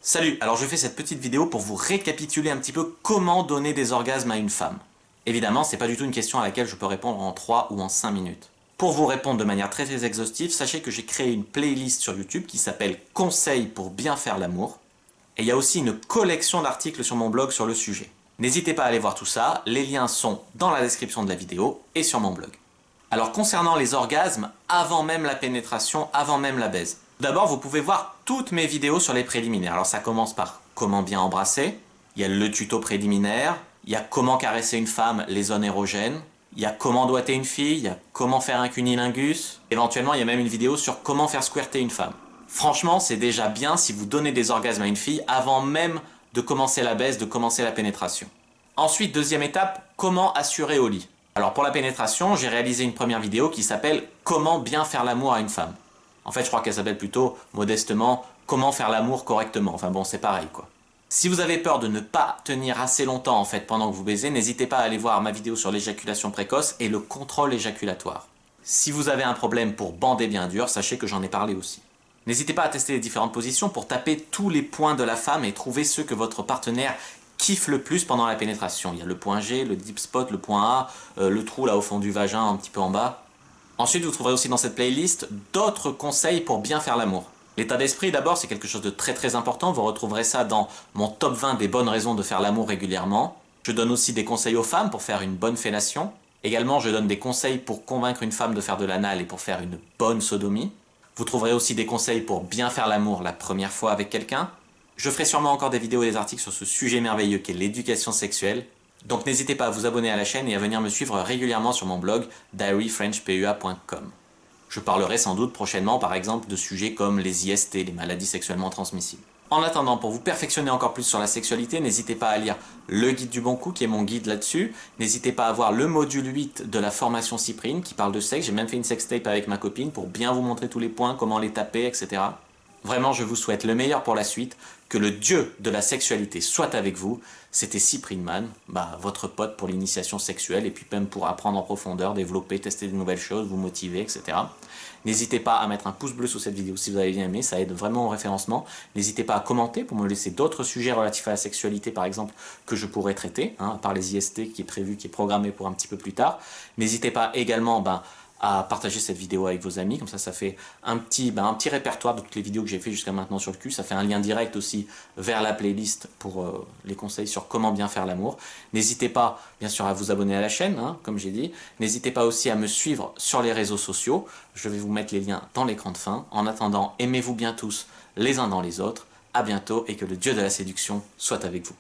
Salut, alors je fais cette petite vidéo pour vous récapituler un petit peu comment donner des orgasmes à une femme. Évidemment, c'est pas du tout une question à laquelle je peux répondre en 3 ou en 5 minutes. Pour vous répondre de manière très exhaustive, sachez que j'ai créé une playlist sur YouTube qui s'appelle Conseils pour bien faire l'amour. Et il y a aussi une collection d'articles sur mon blog sur le sujet. N'hésitez pas à aller voir tout ça, les liens sont dans la description de la vidéo et sur mon blog. Alors concernant les orgasmes, avant même la pénétration, avant même la baise. D'abord, vous pouvez voir toutes mes vidéos sur les préliminaires. Alors ça commence par comment bien embrasser, il y a le tuto préliminaire, il y a comment caresser une femme, les zones érogènes, il y a comment doigter une fille, il y a comment faire un cunnilingus. Éventuellement, il y a même une vidéo sur comment faire squirter une femme. Franchement, c'est déjà bien si vous donnez des orgasmes à une fille avant même de commencer la baise, de commencer la pénétration. Ensuite, deuxième étape, comment assurer au lit. Alors pour la pénétration, j'ai réalisé une première vidéo qui s'appelle « Comment bien faire l'amour à une femme ». En fait, je crois qu'elle s'appelle plutôt, modestement, « Comment faire l'amour correctement ». Enfin bon, c'est pareil quoi. Si vous avez peur de ne pas tenir assez longtemps en fait pendant que vous baisez, n'hésitez pas à aller voir ma vidéo sur l'éjaculation précoce et le contrôle éjaculatoire. Si vous avez un problème pour bander bien dur, sachez que j'en ai parlé aussi. N'hésitez pas à tester les différentes positions pour taper tous les points de la femme et trouver ceux que votre partenaire kiffe le plus pendant la pénétration. Il y a le point G, le deep spot, le point A, le trou là au fond du vagin un petit peu en bas. Ensuite, vous trouverez aussi dans cette playlist d'autres conseils pour bien faire l'amour. L'état d'esprit d'abord, c'est quelque chose de très important. Vous retrouverez ça dans mon top 20 des bonnes raisons de faire l'amour régulièrement. Je donne aussi des conseils aux femmes pour faire une bonne fellation. Également, je donne des conseils pour convaincre une femme de faire de l'anal et pour faire une bonne sodomie. Vous trouverez aussi des conseils pour bien faire l'amour la première fois avec quelqu'un. Je ferai sûrement encore des vidéos et des articles sur ce sujet merveilleux qu'est l'éducation sexuelle. Donc n'hésitez pas à vous abonner à la chaîne et à venir me suivre régulièrement sur mon blog diaryfrenchpua.com. Je parlerai sans doute prochainement par exemple de sujets comme les IST, les maladies sexuellement transmissibles. En attendant, pour vous perfectionner encore plus sur la sexualité, n'hésitez pas à lire le guide du bon coup qui est mon guide là-dessus. N'hésitez pas à voir le module 8 de la formation Cyprine qui parle de sexe. J'ai même fait une sextape avec ma copine pour bien vous montrer tous les points, comment les taper, etc. Vraiment, je vous souhaite le meilleur pour la suite, que le dieu de la sexualité soit avec vous. C'était Cyprine Man, votre pote pour l'initiation sexuelle et puis même pour apprendre en profondeur, développer, tester de nouvelles choses, vous motiver, etc. N'hésitez pas à mettre un pouce bleu sous cette vidéo si vous avez bien aimé, ça aide vraiment au référencement. N'hésitez pas à commenter pour me laisser d'autres sujets relatifs à la sexualité par exemple que je pourrais traiter, à part les IST qui est prévu, qui est programmé pour un petit peu plus tard. N'hésitez pas également à partager cette vidéo avec vos amis, comme ça fait un petit répertoire de toutes les vidéos que j'ai fait jusqu'à maintenant sur le cul, ça fait un lien direct aussi vers la playlist pour les conseils sur comment bien faire l'amour. N'hésitez pas bien sûr à vous abonner à la chaîne, comme j'ai dit, n'hésitez pas aussi à me suivre sur les réseaux sociaux, je vais vous mettre les liens dans l'écran de fin. En attendant, aimez-vous bien tous les uns dans les autres, à bientôt et que le dieu de la séduction soit avec vous.